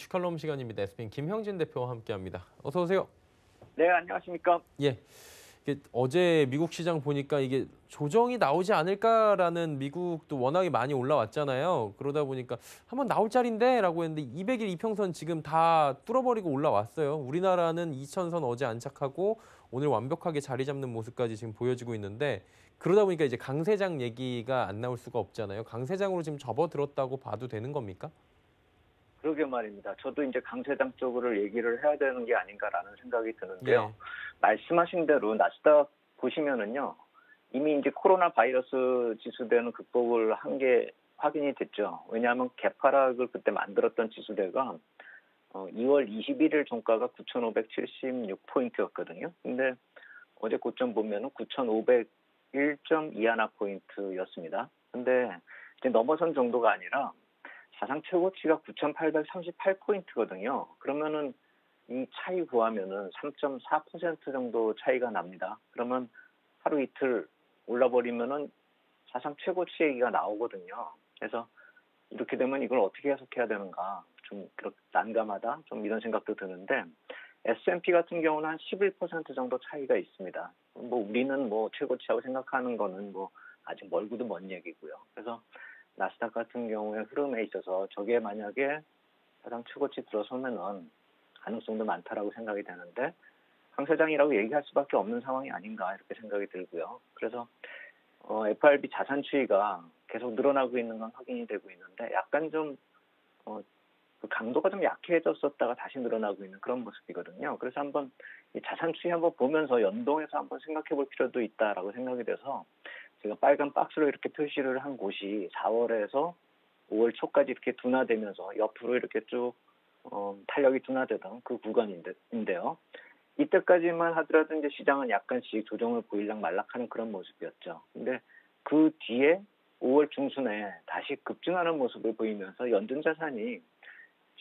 이슈 칼럼 시간입니다. SBN 김형진 대표와 함께합니다. 어서 오세요. 네, 안녕하십니까? 예, 어제 미국 시장 보니까 이게 조정이 나오지 않을까라는 미국도 워낙에 많이 올라왔잖아요. 그러다 보니까 한번 나올 자리인데라고 했는데 200일 이평선 지금 다 뚫어버리고 올라왔어요. 우리나라는 2000선 어제 안착하고 오늘 완벽하게 자리 잡는 모습까지 지금 보여지고 있는데 그러다 보니까 이제 강세장 얘기가 안 나올 수가 없잖아요. 강세장으로 지금 접어들었다고 봐도 되는 겁니까? 그러게 말입니다. 저도 이제 강세장 쪽으로 얘기를 해야 되는 게 아닌가라는 생각이 드는데요. 예, 말씀하신 대로 나스닥 보시면은요, 이미 이제 코로나 바이러스 지수대는 극복을 한 게 확인이 됐죠. 왜냐하면 개파락을 그때 만들었던 지수대가 2월 21일 종가가 9,576포인트였거든요. 근데 어제 고점 보면은 9,501.21포인트였습니다. 근데 이제 넘어선 정도가 아니라 사상 최고치가 9,838포인트거든요. 그러면은 이 차이 구하면은 3.4% 정도 차이가 납니다. 그러면 하루 이틀 올라버리면은 사상 최고치 얘기가 나오거든요. 그래서 이렇게 되면 이걸 어떻게 해석해야 되는가 좀 그렇게 난감하다 좀 이런 생각도 드는데 S&P 같은 경우는 한 11% 정도 차이가 있습니다. 뭐 우리는 뭐 최고치라고 생각하는 거는 뭐 아직 멀고도 먼 얘기고요. 그래서 나스닥 같은 경우에 흐름에 있어서 저게 만약에 사상 최고치 들어서면은 가능성도 많다라고 생각이 되는데 강세장이라고 얘기할 수밖에 없는 상황이 아닌가 이렇게 생각이 들고요. 그래서 FRB 자산 추이가 계속 늘어나고 있는 건 확인이 되고 있는데 약간 좀 그 강도가 좀 약해졌었다가 다시 늘어나고 있는 그런 모습이거든요. 그래서 한번 이 자산 추이 한번 보면서 연동해서 한번 생각해 볼 필요도 있다라고 생각이 돼서 제가 빨간 박스로 이렇게 표시를 한 곳이 4월에서 5월 초까지 이렇게 둔화되면서 옆으로 이렇게 쭉 탄력이 둔화되던 그 구간인데요. 이때까지만 하더라도 이제 시장은 약간씩 조정을 보일락 말락하는 그런 모습이었죠. 근데 그 뒤에 5월 중순에 다시 급증하는 모습을 보이면서 연준 자산이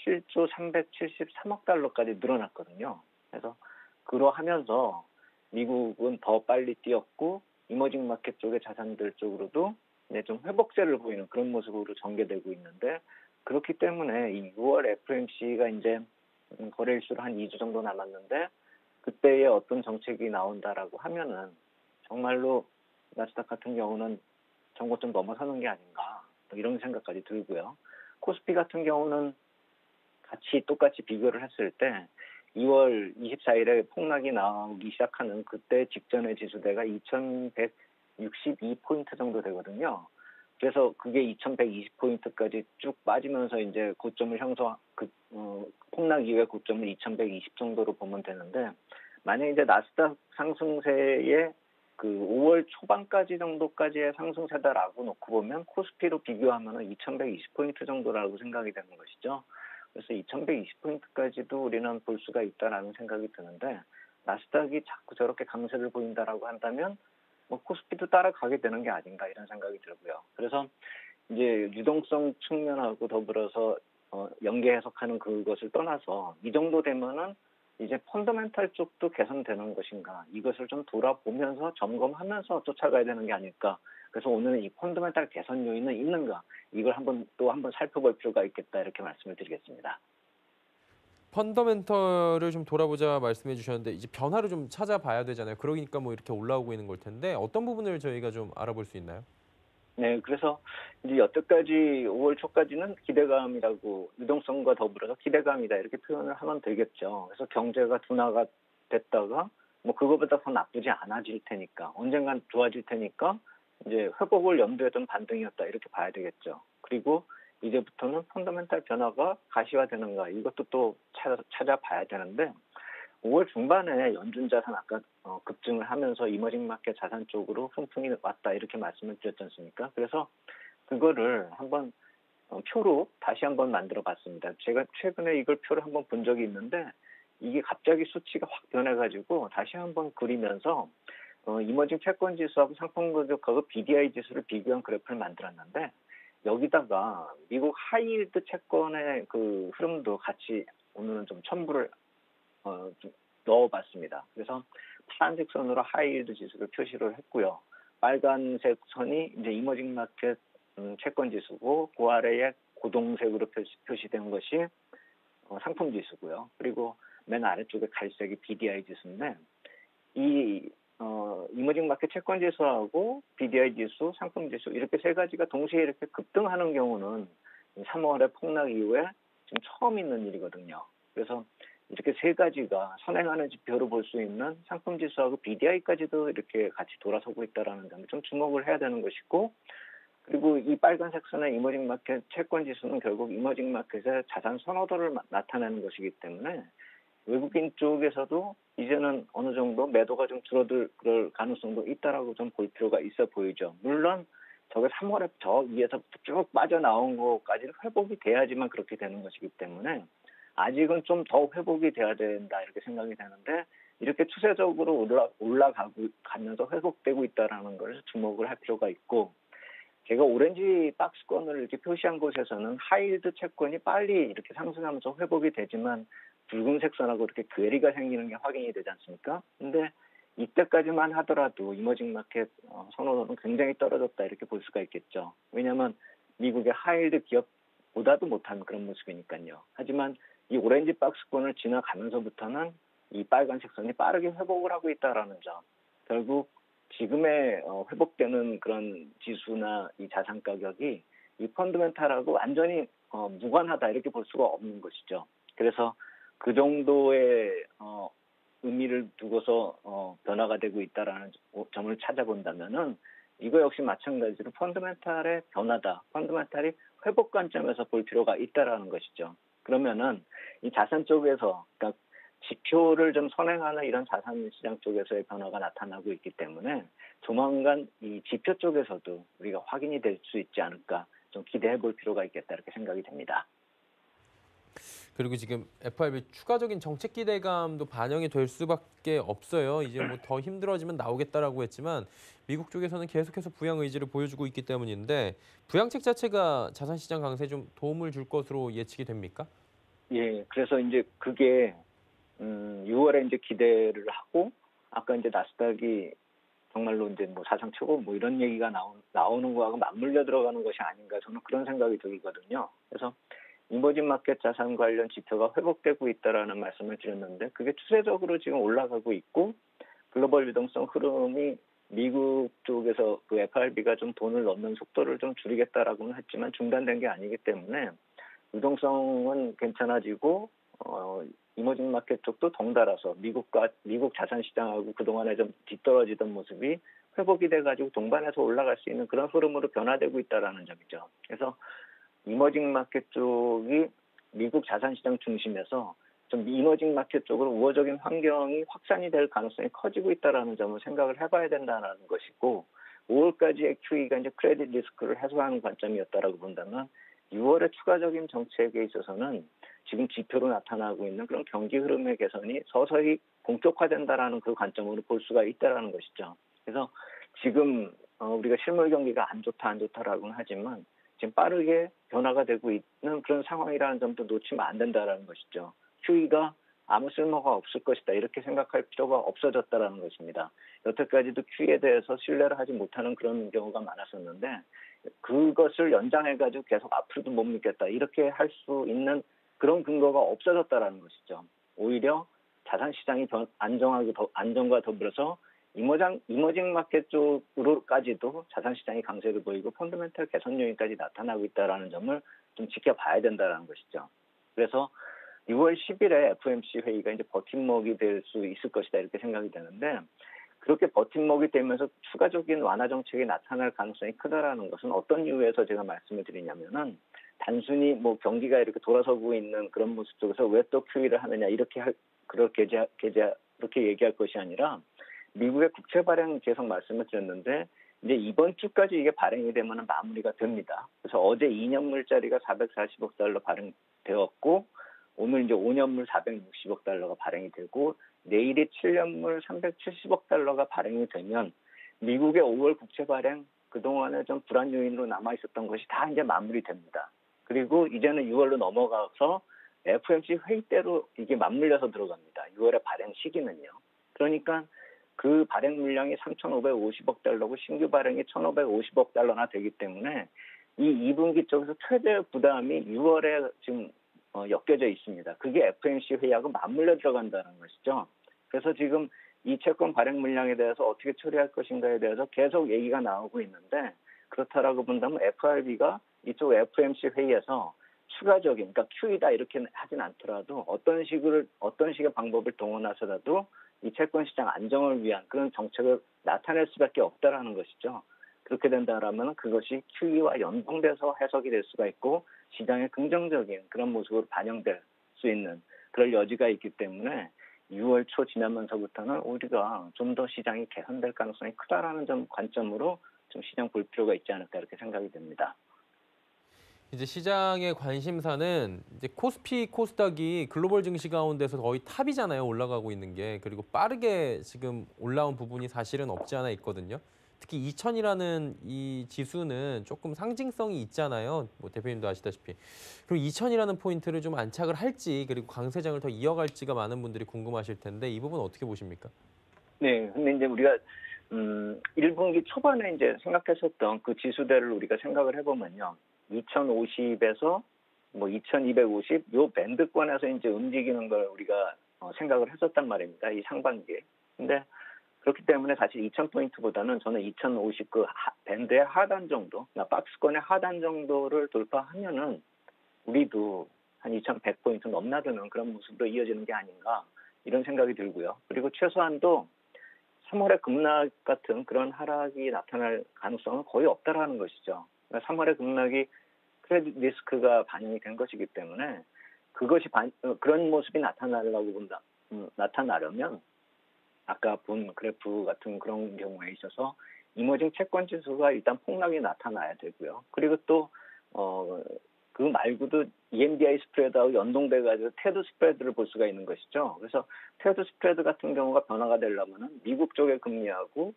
7조 373억 달러까지 늘어났거든요. 그래서 그러하면서 미국은 더 빨리 뛰었고 이머징 마켓 쪽의 자산들 쪽으로도 이제 좀 회복세를 보이는 그런 모습으로 전개되고 있는데 그렇기 때문에 이 6월 FOMC가 이제 거래일수로 한 2주 정도 남았는데 그때에 어떤 정책이 나온다라고 하면은 정말로 나스닥 같은 경우는 전고점 넘어서는 게 아닌가 뭐 이런 생각까지 들고요. 코스피 같은 경우는 같이 똑같이 비교를 했을 때 2월 24일에 폭락이 나오기 시작하는 그때 직전의 지수대가 2162포인트 정도 되거든요. 그래서 그게 2120포인트까지 쭉 빠지면서 이제 고점을 폭락 이후의 고점을 2120 정도로 보면 되는데 만약에 이제 나스닥 상승세의 그 5월 초반까지 정도까지의 상승세다라고 놓고 보면 코스피로 비교하면은 2120포인트 정도라고 생각이 되는 것이죠. 그래서 2120포인트까지도 우리는 볼 수가 있다라는 생각이 드는데 나스닥이 자꾸 저렇게 강세를 보인다라고 한다면 뭐 코스피도 따라가게 되는 게 아닌가 이런 생각이 들고요. 그래서 이제 유동성 측면하고 더불어서 연계 해석하는 그것을 떠나서 이 정도 되면은 이제 펀더멘탈 쪽도 개선되는 것인가 이것을 좀 돌아보면서 점검하면서 쫓아가야 되는 게 아닐까. 그래서 오늘은 이 펀더멘탈 개선 요인은 있는가 이걸 한번 살펴볼 필요가 있겠다 이렇게 말씀을 드리겠습니다. 펀더멘털을 좀 돌아보자 말씀해 주셨는데 이제 변화를 좀 찾아봐야 되잖아요. 그러니까 뭐 이렇게 올라오고 있는 걸 텐데 어떤 부분을 저희가 좀 알아볼 수 있나요? 네, 그래서 이제 여태까지 5월 초까지는 기대감이라고 유동성과 더불어서 기대감이다 이렇게 표현을 하면 되겠죠. 그래서 경제가 둔화가 됐다가 뭐 그거보다 더 나쁘지 않아질 테니까 언젠간 좋아질 테니까 이제 회복을 염두에 둔 반등이었다 이렇게 봐야 되겠죠. 그리고 이제부터는 펀더멘탈 변화가 가시화되는가 이것도 또 찾아봐야 되는데 5월 중반에 연준 자산 아까 급증을 하면서 이머징 마켓 자산 쪽으로 훈풍이 왔다 이렇게 말씀을 드렸지 않습니까? 그래서 그거를 한번 표로 다시 한번 만들어 봤습니다. 제가 최근에 이걸 표를 한번 본 적이 있는데 이게 갑자기 수치가 확 변해가지고 다시 한번 그리면서 이머징 채권 지수하고 상품 가격하고 BDI 지수를 비교한 그래프를 만들었는데 여기다가 미국 하이힐드 채권의 그 흐름도 같이 오늘은 좀 첨부를 좀 넣어봤습니다. 그래서 파란색 선으로 하이힐드 지수를 표시를 했고요. 빨간색 선이 이제 이머징 마켓 채권 지수고 그 아래에 고동색으로 표시된 것이 상품 지수고요. 그리고 맨 아래쪽에 갈색이 BDI 지수인데 이 이머징 마켓 채권 지수하고 BDI 지수, 상품 지수 이렇게 세 가지가 동시에 이렇게 급등하는 경우는 3월의 폭락 이후에 지금 처음 있는 일이거든요. 그래서 이렇게 세 가지가 선행하는 지표로 볼 수 있는 상품 지수하고 BDI까지도 이렇게 같이 돌아서고 있다라는 점에 좀 주목을 해야 되는 것이고, 그리고 이 빨간색 선의 이머징 마켓 채권 지수는 결국 이머징 마켓의 자산 선호도를 나타내는 것이기 때문에 외국인 쪽에서도 이제는 어느 정도 매도가 좀 줄어들 그럴 가능성도 있다라고 좀 볼 필요가 있어 보이죠. 물론 저게 3월에 저 위에서부터 쭉 빠져나온 것까지는 회복이 돼야지만 그렇게 되는 것이기 때문에 아직은 좀 더 회복이 돼야 된다 이렇게 생각이 되는데, 이렇게 추세적으로 올라가고 가면서 회복되고 있다라는 걸 주목을 할 필요가 있고, 제가 오렌지 박스권을 이렇게 표시한 곳에서는 하이힐드 채권이 빨리 이렇게 상승하면서 회복이 되지만 붉은색 선하고 이렇게 괴리가 생기는 게 확인이 되지 않습니까? 근데 이때까지만 하더라도 이머징 마켓 선호도는 굉장히 떨어졌다 이렇게 볼 수가 있겠죠. 왜냐하면 미국의 하이힐드 기업보다도 못한 그런 모습이니까요. 하지만 이 오렌지 박스권을 지나가면서부터는 이 빨간색 선이 빠르게 회복을 하고 있다라는 점. 결국 지금의 회복되는 그런 지수나 이 자산 가격이 이 펀드멘탈하고 완전히 무관하다 이렇게 볼 수가 없는 것이죠. 그래서 그 정도의 의미를 두고서 변화가 되고 있다라는 점을 찾아본다면은 이거 역시 마찬가지로 펀드멘탈의 변화다. 펀드멘탈이 회복 관점에서 볼 필요가 있다라는 것이죠. 그러면은 이 자산 쪽에서, 그러니까 지표를 좀 선행하는 이런 자산 시장 쪽에서의 변화가 나타나고 있기 때문에 조만간 이 지표 쪽에서도 우리가 확인이 될 수 있지 않을까 좀 기대해 볼 필요가 있겠다 이렇게 생각이 됩니다. 그리고 지금 FRB 추가적인 정책 기대감도 반영이 될 수밖에 없어요. 이제 뭐 더 힘들어지면 나오겠다라고 했지만 미국 쪽에서는 계속해서 부양 의지를 보여주고 있기 때문인데 부양책 자체가 자산 시장 강세에 좀 도움을 줄 것으로 예측이 됩니까? 예, 그래서 이제 그게 6월에 이제 기대를 하고, 아까 이제 나스닥이 정말로 이제 뭐 사상 최고 뭐 이런 얘기가 나오는 거하고 맞물려 들어가는 것이 아닌가, 저는 그런 생각이 들거든요. 그래서 이머징 마켓 자산 관련 지표가 회복되고 있다라는 말씀을 드렸는데, 그게 추세적으로 지금 올라가고 있고, 글로벌 유동성 흐름이 미국 쪽에서 그 FRB가 좀 돈을 넣는 속도를 좀 줄이겠다라고는 했지만 중단된 게 아니기 때문에 유동성은 괜찮아지고 이머징 마켓 쪽도 덩달아서 미국 자산 시장하고 그동안에 좀 뒤떨어지던 모습이 회복이 돼가지고 동반해서 올라갈 수 있는 그런 흐름으로 변화되고 있다라는 점이죠. 그래서 이머징 마켓 쪽이 미국 자산 시장 중심에서 좀 이머징 마켓 쪽으로 우호적인 환경이 확산이 될 가능성이 커지고 있다라는 점을 생각을 해봐야 된다는 것이고, 5월까지의 QE가 이제 크레딧 리스크를 해소하는 관점이었다라고 본다면 6월의 추가적인 정책에 있어서는 지금 지표로 나타나고 있는 그런 경기 흐름의 개선이 서서히 본격화된다라는 그 관점으로 볼 수가 있다라는 것이죠. 그래서 지금 우리가 실물 경기가 안 좋다라고는 하지만 지금 빠르게 변화가 되고 있는 그런 상황이라는 점도 놓치면 안 된다라는 것이죠. QE가 아무 쓸모가 없을 것이다 이렇게 생각할 필요가 없어졌다라는 것입니다. 여태까지도 QE에 대해서 신뢰를 하지 못하는 그런 경우가 많았었는데 그것을 연장해가지고 계속 앞으로도 못 믿겠다 이렇게 할 수 있는 그런 근거가 없어졌다라는 것이죠. 오히려 자산 시장이 안정과 더불어서 이머징 마켓 쪽으로까지도 자산 시장이 강세를 보이고 펀더멘털 개선 요인까지 나타나고 있다라는 점을 좀 지켜봐야 된다라는 것이죠. 그래서 6월 10일에 FOMC 회의가 이제 버팀목이 될 수 있을 것이다 이렇게 생각이 되는데, 그렇게 버팀목이 되면서 추가적인 완화 정책이 나타날 가능성이 크다라는 것은 어떤 이유에서 제가 말씀을 드리냐면은, 단순히 뭐 경기가 이렇게 돌아서고 있는 그런 모습 속에서 왜 또 QE를 하느냐 그렇게 얘기할 것이 아니라, 미국의 국채 발행 계속 말씀을 드렸는데 이제 이번 주까지 이게 발행이 되면 마무리가 됩니다. 그래서 어제 2년물짜리가 440억 달러 발행되었고, 오늘 이제 5년물 460억 달러가 발행이 되고, 내일이 7년물 370억 달러가 발행이 되면 미국의 5월 국채 발행 그동안에 좀 불안 요인으로 남아 있었던 것이 다 이제 마무리됩니다. 그리고 이제는 6월로 넘어가서 FOMC 회의 때로 이게 맞물려서 들어갑니다. 6월의 발행 시기는요. 그러니까 그 발행 물량이 3,550억 달러고 신규 발행이 1,550억 달러나 되기 때문에 이 2분기 쪽에서 최대 부담이 6월에 지금 엮여져 있습니다. 그게 FOMC 회의하고 맞물려 들어간다는 것이죠. 그래서 지금 이 채권 발행 물량에 대해서 어떻게 처리할 것인가에 대해서 계속 얘기가 나오고 있는데 그렇다라고 본다면 FRB가 이쪽 FOMC 회의에서 추가적인, 그러니까 QE다 이렇게 하진 않더라도 어떤 식의 방법을 동원해서라도 이 채권 시장 안정을 위한 그런 정책을 나타낼 수밖에 없다라는 것이죠. 그렇게 된다라면 그것이 QE와 연동돼서 해석이 될 수가 있고 시장에 긍정적인 그런 모습으로 반영될 수 있는 그럴 여지가 있기 때문에 6월 초 지나면서부터는 우리가 좀 더 시장이 개선될 가능성이 크다라는 점 관점으로 좀 시장 볼 필요가 있지 않을까 이렇게 생각이 됩니다. 이제 시장의 관심사는 이제 코스피, 코스닥이 글로벌 증시 가운데서 거의 탑이잖아요. 올라가고 있는 게. 그리고 빠르게 지금 올라온 부분이 사실은 없지 않아 있거든요. 특히 2000이라는 이 지수는 조금 상징성이 있잖아요. 뭐 대표님도 아시다시피. 그럼 2000이라는 포인트를 좀 안착을 할지 그리고 강세장을 더 이어갈지가 많은 분들이 궁금하실 텐데 이 부분 어떻게 보십니까? 네, 근데 이제 우리가 1분기 초반에 이제 생각했었던 그 지수대를 우리가 생각을 해보면요. 2050에서 뭐 2250, 요 밴드권에서 이제 움직이는 걸 우리가 생각을 했었단 말입니다. 이 상반기에. 근데 그렇기 때문에 사실 2000포인트보다는 저는 2050 그 밴드의 하단 정도, 그러니까 박스권의 하단 정도를 돌파하면은 우리도 한 2100포인트 넘나드는 그런 모습으로 이어지는 게 아닌가 이런 생각이 들고요. 그리고 최소한도 3월의 급락 같은 그런 하락이 나타날 가능성은 거의 없다라는 것이죠. 그러니까 3월의 급락이 크레딧 리스크가 반영이 된 것이기 때문에 그것이 그런 모습이 나타나려면 아까 본 그래프 같은 그런 경우에 있어서 이머징 채권 지수가 일단 폭락이 나타나야 되고요. 그리고 또 그 말고도 EMDI 스프레드하고 연동돼 가지고 테드 스프레드를 볼 수가 있는 것이죠. 그래서 테드 스프레드 같은 경우가 변화가 되려면은 미국 쪽의 금리하고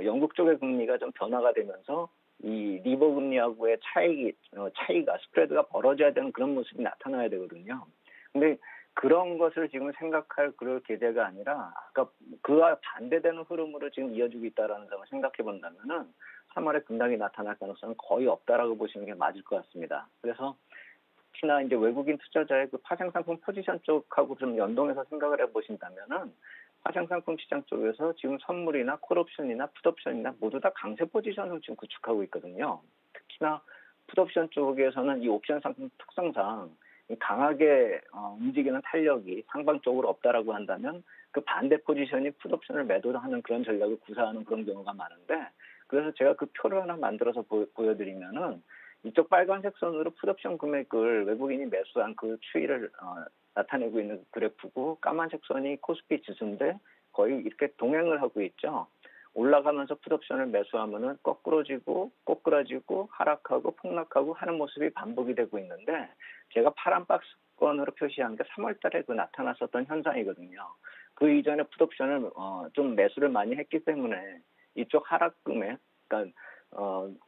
영국 쪽의 금리가 좀 변화가 되면서 이 리버 금리하고의 차이가 스프레드가 벌어져야 되는 그런 모습이 나타나야 되거든요. 근데 그런 것을 지금 생각할 그럴 계제가 아니라 아까 그와 반대되는 흐름으로 지금 이어지고 있다는 점을 생각해 본다면은 3월에 급락이 나타날 가능성은 거의 없다라고 보시는 게 맞을 것 같습니다. 그래서 특히나 이제 외국인 투자자의 그 파생상품 포지션 쪽하고 좀 연동해서 생각을 해보신다면은 파생상품 시장 쪽에서 지금 선물이나 콜옵션이나 풋옵션이나 모두 다 강세 포지션을 지금 구축하고 있거든요. 특히나 풋옵션 쪽에서는 이 옵션 상품 특성상 강하게 움직이는 탄력이 상방 쪽으로 없다라고 한다면 그 반대 포지션이 풋옵션을 매도하는 그런 전략을 구사하는 그런 경우가 많은데 그래서 제가 그 표를 하나 만들어서 보여드리면은 이쪽 빨간색 선으로 풋옵션 금액을 외국인이 매수한 그 추이를 나타내고 있는 그래프고 까만색 선이 코스피 지수인데 거의 이렇게 동행을 하고 있죠. 올라가면서 풋옵션을 매수하면은 거꾸로지고 꼬꾸라지고 하락하고 폭락하고 하는 모습이 반복이 되고 있는데 제가 파란 박스권으로 표시한 게 3월 달에 그 나타났었던 현상이거든요. 그 이전에 풋옵션을 좀 매수를 많이 했기 때문에 이쪽 하락 금액, 그러니까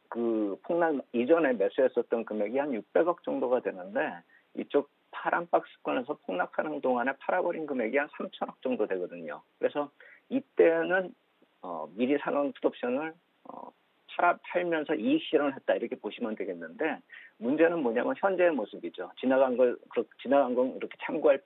그 폭락 이전에 매수했었던 금액이 한 600억 정도가 되는데 이쪽 파란 박스권에서 폭락하는 동안에 팔아버린 금액이 한 3천억 정도 되거든요. 그래서 이때는 미리 사놓은 풋옵션을 팔면서 이익 실현을 했다 이렇게 보시면 되겠는데 문제는 뭐냐면 현재의 모습이죠. 지나간 건 이렇게 참고할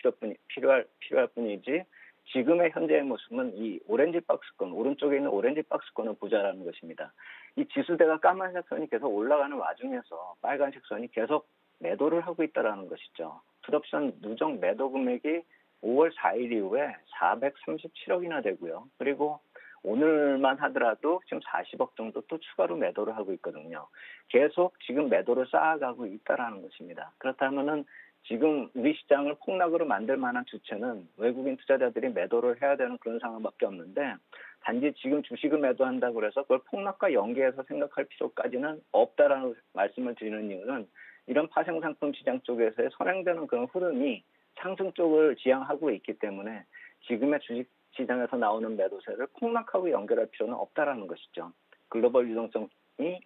필요할 뿐이지 지금의 현재의 모습은 이 오렌지 박스권 오른쪽에 있는 오렌지 박스권을 보자라는 것입니다. 이 지수대가 까만색 선이 계속 올라가는 와중에서 빨간색 선이 계속 매도를 하고 있다라는 것이죠. 풋옵션 누적 매도 금액이 5월 4일 이후에 437억이나 되고요. 그리고 오늘만 하더라도 지금 40억 정도 또 추가로 매도를 하고 있거든요. 계속 지금 매도를 쌓아가고 있다라는 것입니다. 그렇다면은 지금 우리 시장을 폭락으로 만들 만한 주체는 외국인 투자자들이 매도를 해야 되는 그런 상황밖에 없는데 단지 지금 주식을 매도한다고 해서 그걸 폭락과 연계해서 생각할 필요까지는 없다라는 말씀을 드리는 이유는 이런 파생상품 시장 쪽에서의 선행되는 그런 흐름이 상승 쪽을 지향하고 있기 때문에 지금의 주식 시장에서 나오는 매도세를 폭락하고 연결할 필요는 없다라는 것이죠. 글로벌 유동성이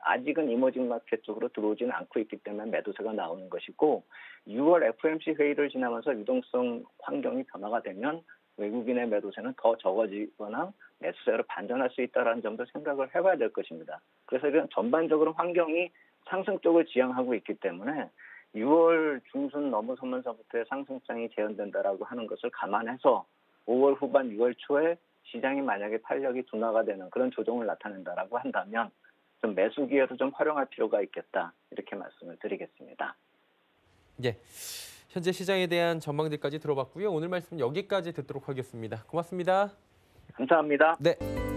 아직은 이머징 마켓 쪽으로 들어오지는 않고 있기 때문에 매도세가 나오는 것이고 6월 FOMC 회의를 지나면서 유동성 환경이 변화가 되면 외국인의 매도세는 더 적어지거나 매수세로 반전할 수 있다는 점도 생각을 해봐야 될 것입니다. 그래서 이런 전반적으로 환경이 상승 쪽을 지향하고 있기 때문에 6월 중순 넘어서면서부터의 상승장이 재현된다라고 하는 것을 감안해서 5월 후반 6월 초에 시장이 만약에 탄력이 둔화가 되는 그런 조정을 나타낸다라고 한다면 좀 매수 기회로 좀 활용할 필요가 있겠다 이렇게 말씀을 드리겠습니다. 예. 현재 시장에 대한 전망들까지 들어봤고요. 오늘 말씀 여기까지 듣도록 하겠습니다. 고맙습니다. 감사합니다. 네.